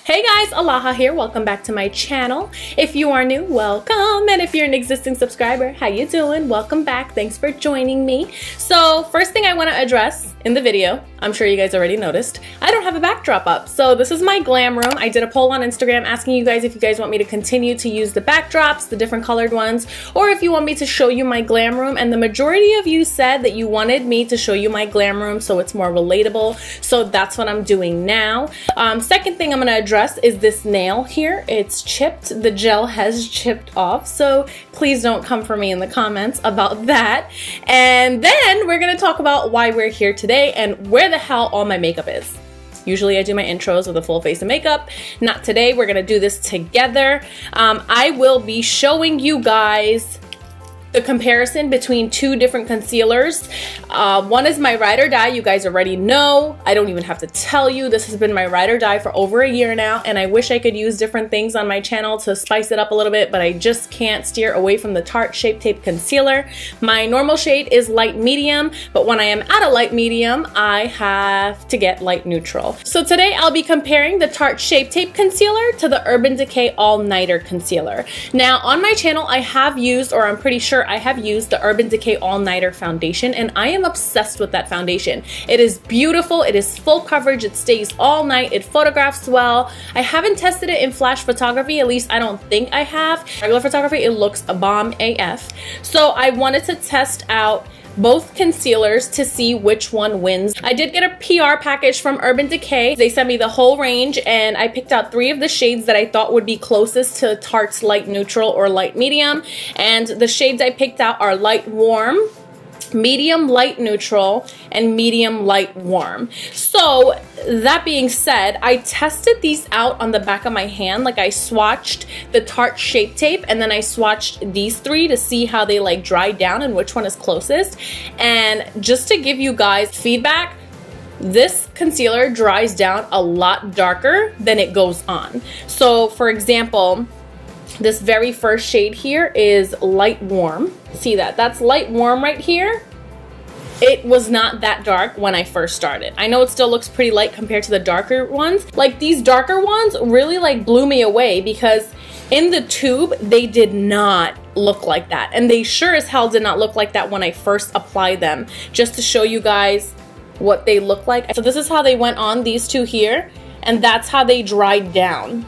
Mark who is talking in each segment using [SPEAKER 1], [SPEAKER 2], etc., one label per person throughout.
[SPEAKER 1] Hey guys, Alaha here. Welcome back to my channel. If you are new, welcome. And if you're an existing subscriber, how you doing? Welcome back. Thanks for joining me. So first thing I want to address in the video, I'm sure you guys already noticed, I don't have a backdrop up. So this is my glam room. I did a poll on Instagram asking you guys if you guys want me to continue to use the backdrops, the different colored ones, or if you want me to show you my glam room. And the majority of you said that you wanted me to show you my glam room so it's more relatable. So that's what I'm doing now. Second thing I'm going to address is this nail here. It's chipped. The gel has chipped off, so please don't come for me in the comments about that. And then we're going to talk about why we're here today and where the hell all my makeup is. Usually I do my intros with a full face of makeup. Not today. We're going to do this together. I will be showing you guys the comparison between two different concealers. One is my ride or die. You guys already know. I don't even have to tell you. This has been my ride or die for over a year now, and I wish I could use different things on my channel to spice it up a little bit, but I just can't steer away from the Tarte Shape Tape Concealer. My normal shade is light medium, but when I am at a light medium, I have to get light neutral. So today I'll be comparing the Tarte Shape Tape Concealer to the Urban Decay All Nighter Concealer. Now on my channel I have used, or I'm pretty sure I have used, the Urban Decay All Nighter foundation, and I am obsessed with that foundation. It is beautiful, it is full coverage, it stays all night, it photographs well. I haven't tested it in flash photography, at least I don't think I have. Regular photography, it looks a bomb AF. So I wanted to test out both concealers to see which one wins. I did get a PR package from Urban Decay. They sent me the whole range and I picked out 3 of the shades that I thought would be closest to Tarte's light neutral or light medium. And the shades I picked out are light warm, medium light neutral, and medium light warm. So that being said, I tested these out on the back of my hand. Like I swatched the Tarte Shape Tape and then I swatched these 3 to see how they like dried down and which one is closest. And just to give you guys feedback, this concealer dries down a lot darker than it goes on. So for example, this very first shade here is light warm. See that? That's light warm right here. It was not that dark when I first started. I know it still looks pretty light compared to the darker ones. Like these darker ones really like blew me away because in the tube, they did not look like that. And they sure as hell did not look like that when I first applied them. Just to show you guys what they look like. So this is how they went on, these 2 here. And that's how they dried down.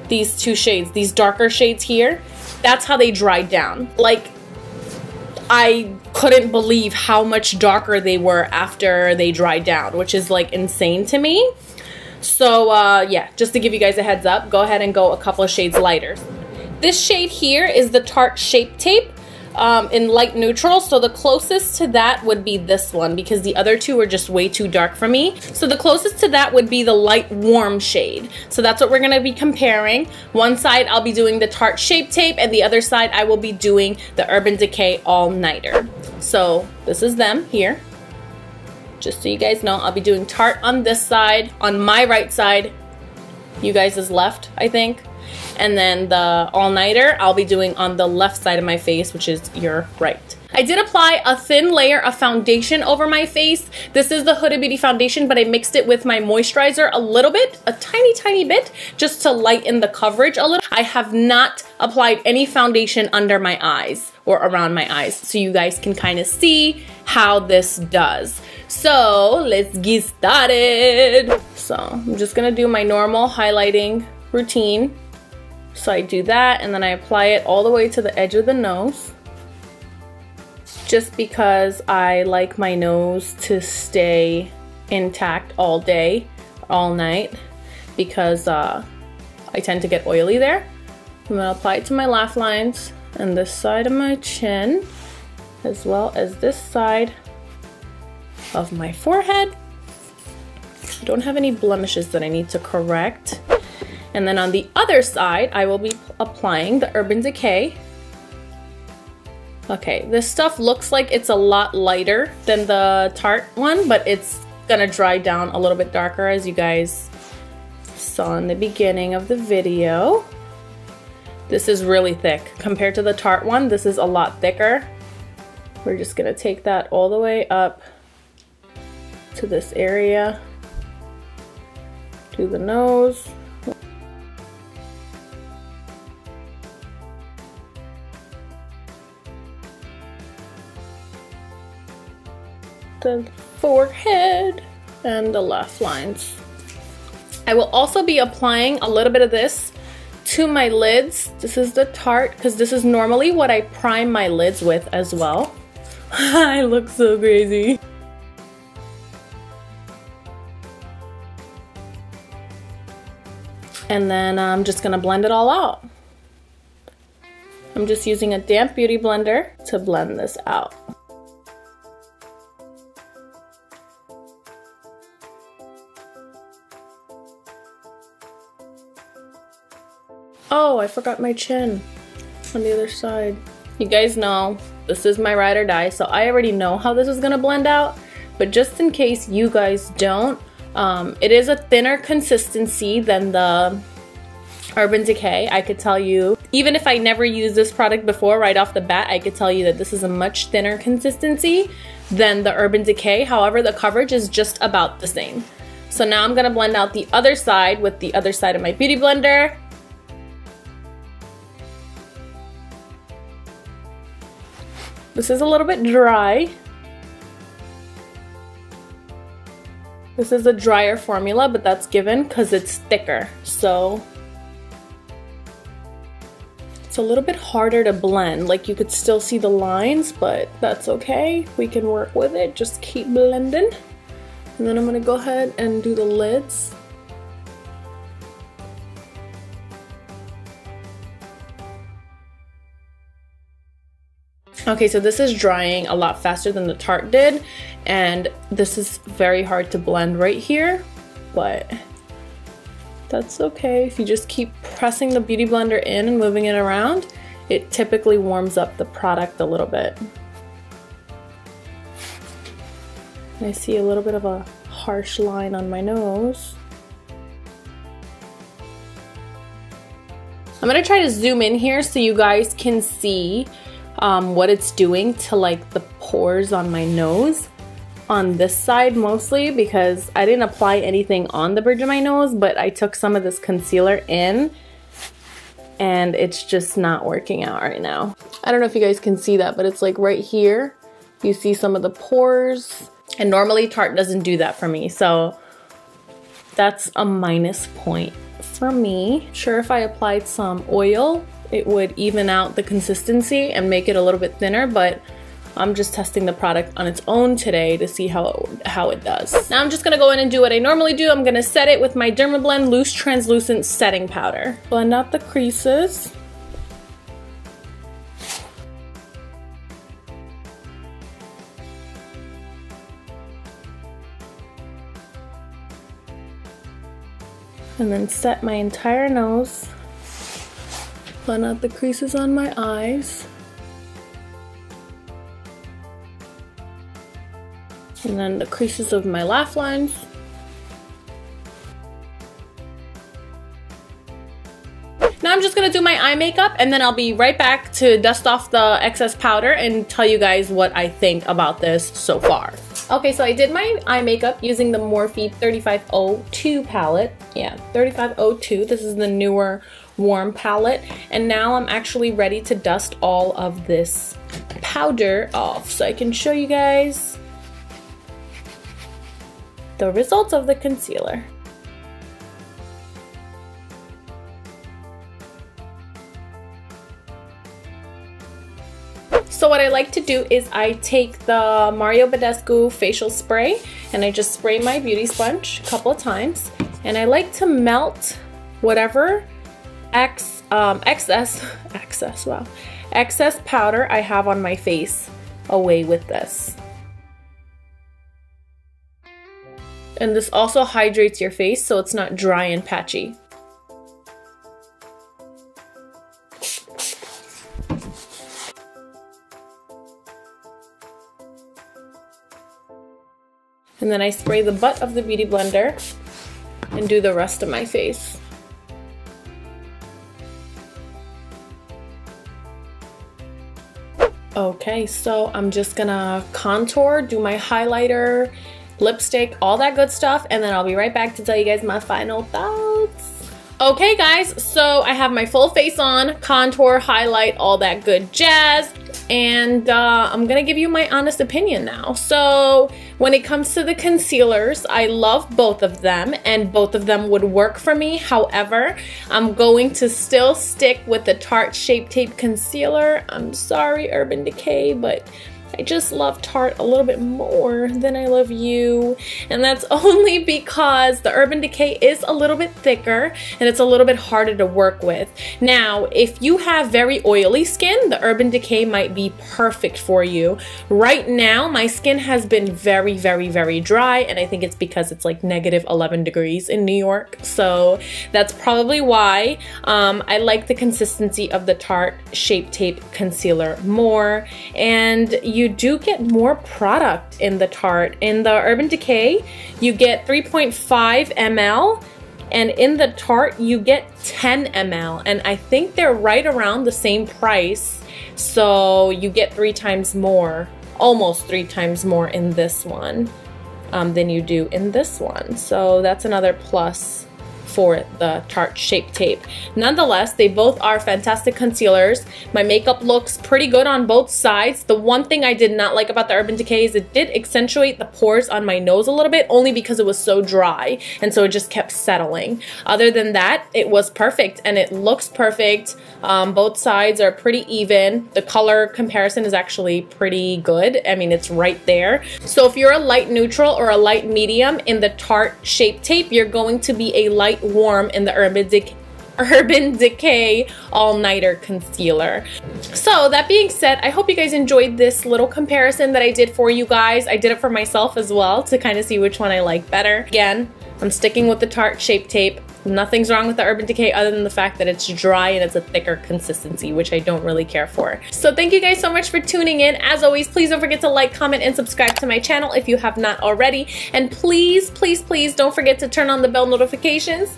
[SPEAKER 1] These 2 shades, these darker shades here, that's how they dried down. Like, I couldn't believe how much darker they were after they dried down, which is like insane to me. So yeah, just to give you guys a heads up, go ahead and go a couple of shades lighter. This shade here is the Tarte Shape Tape in light neutral, so the closest to that would be this one because the other 2 were just way too dark for me. So the closest to that would be the light warm shade. So that's what we're going to be comparing. One side I'll be doing the Tarte Shape Tape and the other side I will be doing the Urban Decay All Nighter. So this is them here. Just so you guys know, I'll be doing Tarte on this side, on my right side, you guys is left, I think. And then the all-nighter I'll be doing on the left side of my face, which is your right. I did apply a thin layer of foundation over my face. This is the Huda Beauty foundation, but I mixed it with my moisturizer a little bit, a tiny bit, just to lighten the coverage a little. I have not applied any foundation under my eyes or around my eyes, so you guys can kind of see how this does. So let's get started. So I'm just gonna do my normal highlighting routine. So I do that and then I apply it all the way to the edge of the nose, just because I like my nose to stay intact all day, all night, because I tend to get oily there. I'm gonna apply it to my laugh lines and this side of my chin, as well as this side of my forehead. I don't have any blemishes that I need to correct. And then on the other side, I will be applying the Urban Decay. Okay, this stuff looks like it's a lot lighter than the Tarte one, but it's gonna dry down a little bit darker, as you guys saw in the beginning of the video. This is really thick. Compared to the Tarte one, this is a lot thicker. We're just gonna take that all the way up to this area. To the nose. the forehead and the lash lines. I will also be applying a little bit of this to my lids. This is the Tarte, because this is normally what I prime my lids with as well. I look so crazy. And then I'm just gonna blend it all out. I'm just using a damp beauty blender to blend this out. Oh, I forgot my chin on the other side. You guys know this is my ride or die, so I already know how this is gonna blend out, but just in case you guys don't, it is a thinner consistency than the Urban Decay. I could tell you, even if I never used this product before, right off the bat, I could tell you that this is a much thinner consistency than the Urban Decay. However, the coverage is just about the same. So now I'm gonna blend out the other side with the other side of my beauty blender. This is a little bit dry. This is a drier formula, but that's given because it's thicker. So it's a little bit harder to blend. Like, you could still see the lines, but that's okay. We can work with it. Just keep blending. And then I'm gonna go ahead and do the lids. Okay, so this is drying a lot faster than the Tarte did, and this is very hard to blend right here, but that's okay. If you just keep pressing the beauty blender in and moving it around, it typically warms up the product a little bit. I see a little bit of a harsh line on my nose. I'm gonna try to zoom in here so you guys can see what it's doing to like the pores on my nose on this side mostly, because I didn't apply anything on the bridge of my nose, but I took some of this concealer in and it's just not working out right now. I don't know if you guys can see that, but it's like right here you see some of the pores, and normally Tarte doesn't do that for me, so that's a minus point for me. Sure, if I applied some oil it would even out the consistency and make it a little bit thinner, but I'm just testing the product on its own today to see how it does. Now I'm just gonna go in and do what I normally do. I'm gonna set it with my Dermablend Loose Translucent Setting Powder. Blend out the creases. And then set my entire nose. Blend out the creases on my eyes. And then the creases of my lash lines. Now I'm just gonna do my eye makeup, and then I'll be right back to dust off the excess powder and tell you guys what I think about this so far. Okay, so I did my eye makeup using the Morphe 3502 palette. Yeah, 3502. This is the newer warm palette, and now I'm actually ready to dust all of this powder off so I can show you guys the results of the concealer. So what I like to do is I take the Mario Badescu facial spray and I just spray my beauty sponge a couple of times, and I like to melt whatever excess powder I have on my face away with this. And this also hydrates your face so it's not dry and patchy. And then I spray the butt of the beauty blender and do the rest of my face. Okay, so I'm just gonna contour, do my highlighter, lipstick, all that good stuff, and then I'll be right back to tell you guys my final thoughts. Okay guys, so I have my full face on, contour, highlight, all that good jazz. and I'm gonna give you my honest opinion now. So when it comes to the concealers, I love both of them, and both of them would work for me. However, I'm going to still stick with the Tarte Shape Tape Concealer. I'm sorry, Urban Decay, but I just love Tarte a little bit more than I love you, and that's only because the Urban Decay is a little bit thicker and it's a little bit harder to work with. Now, if you have very oily skin, the Urban Decay might be perfect for you. Right now, my skin has been very, very, very dry, and I think it's because it's like -11 degrees in New York, so that's probably why. I like the consistency of the Tarte Shape Tape Concealer more, and you do get more product in the Tarte. In the Urban Decay, you get 3.5 ml, and in the Tarte, you get 10 ml, and I think they're right around the same price, so you get 3 times more, almost 3 times more in this one than you do in this one, so that's another plus for the Tarte Shape Tape. Nonetheless, they both are fantastic concealers. My makeup looks pretty good on both sides. The one thing I did not like about the Urban Decay is it did accentuate the pores on my nose a little bit, only because it was so dry, and so it just kept settling. Other than that, it was perfect, and it looks perfect. Both sides are pretty even. The color comparison is actually pretty good. I mean, it's right there. So if you're a light neutral or a light medium in the Tarte Shape Tape, you're going to be a light warm in the Urban Decay All-Nighter Concealer. So that being said, I hope you guys enjoyed this little comparison that I did for you guys. I did it for myself as well to kind of see which one I like better. Again, I'm sticking with the Tarte Shape Tape. Nothing's wrong with the Urban Decay other than the fact that it's dry and it's a thicker consistency, which I don't really care for. So thank you guys so much for tuning in. As always, please don't forget to like, comment, and subscribe to my channel if you have not already. And please, please, please don't forget to turn on the bell notifications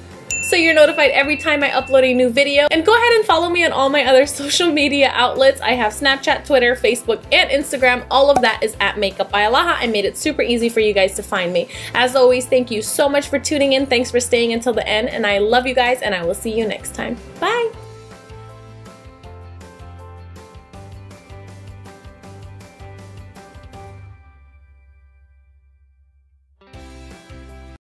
[SPEAKER 1] so you're notified every time I upload a new video. And go ahead and follow me on all my other social media outlets. I have Snapchat, Twitter, Facebook, and Instagram. All of that is at Makeupbyalaha. I made it super easy for you guys to find me. As always, thank you so much for tuning in. Thanks for staying until the end, and I love you guys, and I will see you next time. Bye!